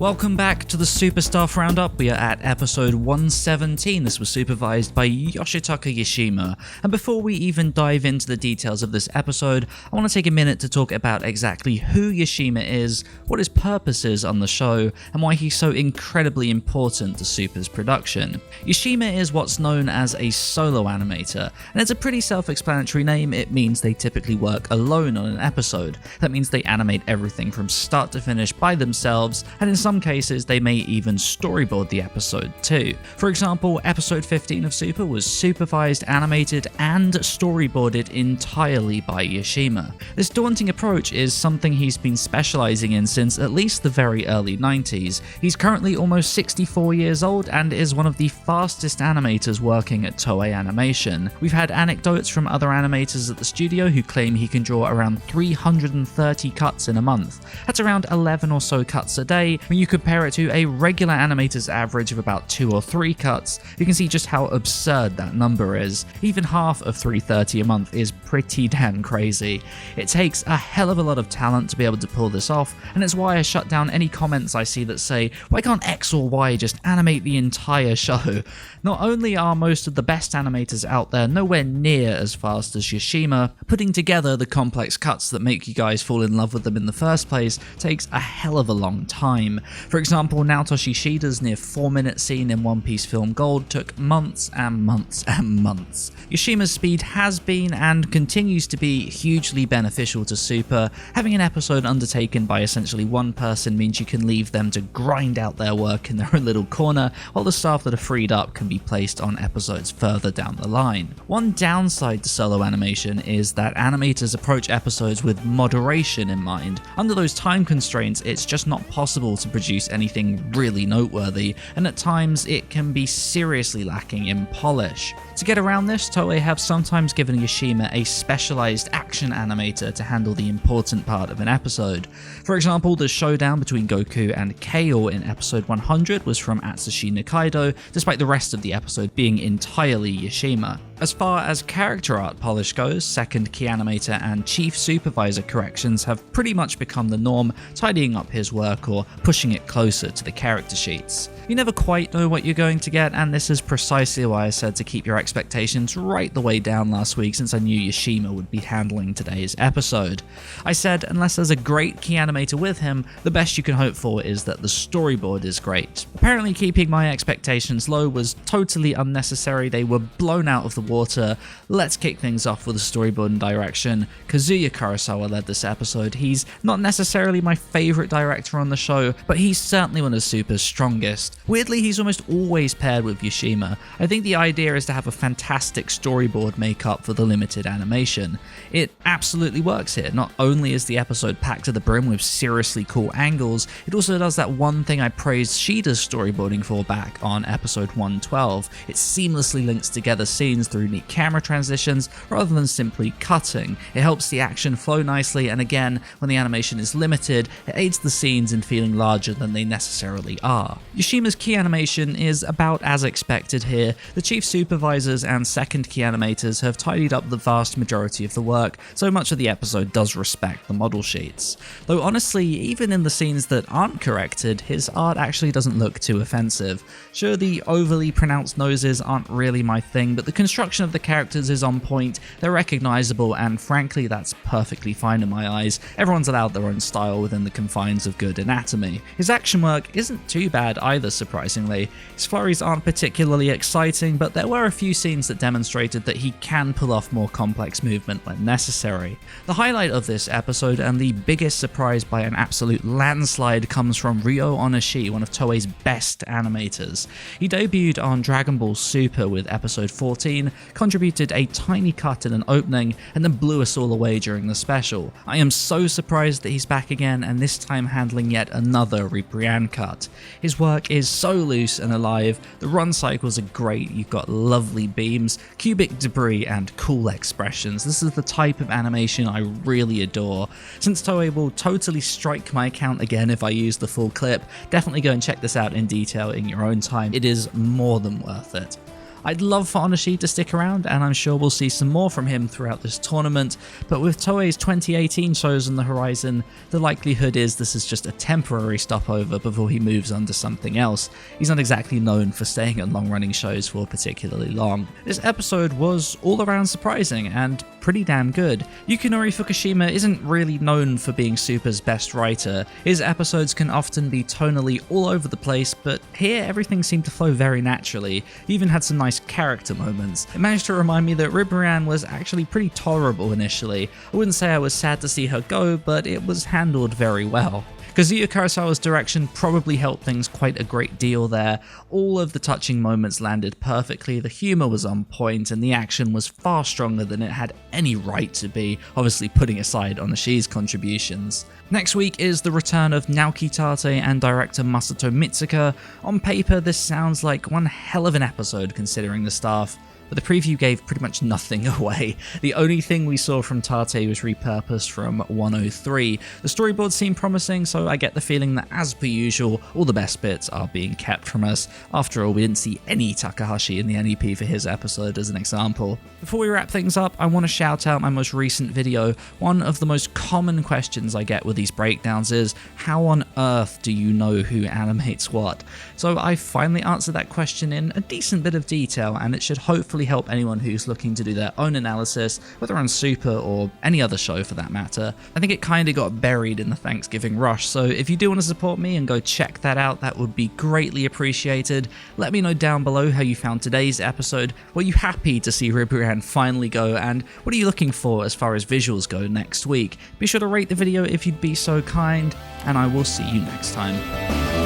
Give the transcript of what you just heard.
Welcome back to the Super Staff Roundup. We are at episode 117. This was supervised by Yoshitaka Yashima. And before we even dive into the details of this episode, I want to take a minute to talk about exactly who Yashima is, what his purpose is on the show, and why he's so incredibly important to Super's production. Yashima is what's known as a solo animator, and it's a pretty self-explanatory name. It means they typically work alone on an episode. That means they animate everything from start to finish by themselves, and in some cases they may even storyboard the episode too. For example, episode 15 of Super was supervised, animated, and storyboarded entirely by Yashima. This daunting approach is something he's been specializing in since at least the very early 90s. He's currently almost 64 years old and is one of the fastest animators working at Toei Animation. We've had anecdotes from other animators at the studio who claim he can draw around 330 cuts in a month. That's around 11 or so cuts a day. When you compare it to a regular animator's average of about 2 or 3 cuts, you can see just how absurd that number is. Even half of 330 a month is pretty damn crazy. It takes a hell of a lot of talent to be able to pull this off, and it's why I shut down any comments I see that say, why can't X or Y just animate the entire show? Not only are most of the best animators out there nowhere near as fast as Yashima, putting together the complex cuts that make you guys fall in love with them in the first place takes a hell of a long time. For example, Naotoshi Shida's near 4-minute scene in One Piece Film Gold took months and months and months. Yashima's speed has been and continues to be hugely beneficial to Super. Having an episode undertaken by essentially one person means you can leave them to grind out their work in their own little corner, while the staff that are freed up can be placed on episodes further down the line. One downside to solo animation is that animators approach episodes with moderation in mind. Under those time constraints, it's just not possible to produce anything really noteworthy, and at times it can be seriously lacking in polish. To get around this, Toei have sometimes given Yashima a specialized action animator to handle the important part of an episode. For example, the showdown between Goku and Kale in episode 100 was from Atsushi Nikaido, despite the rest of the episode being entirely Yashima. As far as character art polish goes, second key animator and chief supervisor corrections have pretty much become the norm, tidying up his work or pushing it closer to the character sheets. You never quite know what you're going to get, and this is precisely why I said to keep your expectations right the way down last week, since I knew Yashima would be handling today's episode. I said unless there's a great key animator with him, the best you can hope for is that the storyboard is great. Apparently keeping my expectations low was totally unnecessary. They were blown out of the water. Let's kick things off with the storyboard and direction. Kazuya Kurosawa led this episode. He's not necessarily my favorite director on the show, but he's certainly one of Super's strongest. Weirdly, he's almost always paired with Yashima. I think the idea is to have a fantastic storyboard make up for the limited animation. It absolutely works here. Not only is the episode packed to the brim with seriously cool angles, it also does that one thing I praised Shida's storyboarding for back on episode 112. It seamlessly links together scenes through neat camera transitions rather than simply cutting. It helps the action flow nicely, and again, when the animation is limited, it aids the scenes in feeling larger than they necessarily are. Yashima's key animation is about as expected here. The chief supervisors and second key animators have tidied up the vast majority of the work, so much of the episode does respect the model sheets. Though honestly, even in the scenes that aren't corrected, his art actually doesn't look too offensive. Sure, the overly pronounced noses aren't really my thing, but the construction of the characters is on point, they're recognizable, and frankly that's perfectly fine in my eyes. Everyone's allowed their own style within the confines of good anatomy. His action work isn't too bad either, surprisingly. His flurries aren't particularly exciting, but there were a few scenes that demonstrated that he can pull off more complex movement when necessary. The highlight of this episode, and the biggest surprise by an absolute landslide, comes from Ryo Onishi, one of Toei's best animators. He debuted on Dragon Ball Super with episode 14, in, contributed a tiny cut in an opening, and then blew us all away during the special. I am so surprised that he's back again, and this time handling yet another Ribrianne cut. His work is so loose and alive, the run cycles are great, you've got lovely beams, cubic debris, and cool expressions. This is the type of animation I really adore. Since Toei will totally strike my account again if I use the full clip, definitely go and check this out in detail in your own time. It is more than worth it. I'd love for Onoshi to stick around, and I'm sure we'll see some more from him throughout this tournament, but with Toei's 2018 shows on the horizon, the likelihood is this is just a temporary stopover before he moves on to something else. He's not exactly known for staying on long-running shows for particularly long. This episode was all around surprising and pretty damn good. Yukinori Fukushima isn't really known for being Super's best writer. His episodes can often be tonally all over the place, but here everything seemed to flow very naturally. He even had some nice character moments. It managed to remind me that Ribrianne was actually pretty tolerable initially. I wouldn't say I was sad to see her go, but it was handled very well. Kazuya Kurosawa's direction probably helped things quite a great deal there. All of the touching moments landed perfectly, the humour was on point, and the action was far stronger than it had any right to be, obviously putting aside Onoshi's contributions. Next week is the return of Naoki Tate and director Masato Mitsuka. On paper, this sounds like one hell of an episode considering the staff, but the preview gave pretty much nothing away. The only thing we saw from Tate was repurposed from 103. The storyboard seemed promising, so I get the feeling that, as per usual, all the best bits are being kept from us. After all, we didn't see any Takahashi in the NEP for his episode as an example. Before we wrap things up, I want to shout out my most recent video. One of the most common questions I get with these breakdowns is, how on earth do you know who animates what? So I finally answered that question in a decent bit of detail, and it should hopefully help anyone who's looking to do their own analysis, whether on Super or any other show for that matter. I think it kinda got buried in the Thanksgiving rush, so if you do want to support me and go check that out, that would be greatly appreciated. Let me know down below how you found today's episode. Were you happy to see Ribrianne finally go, and what are you looking for as far as visuals go next week? Be sure to rate the video if you'd be so kind, and I will see you next time.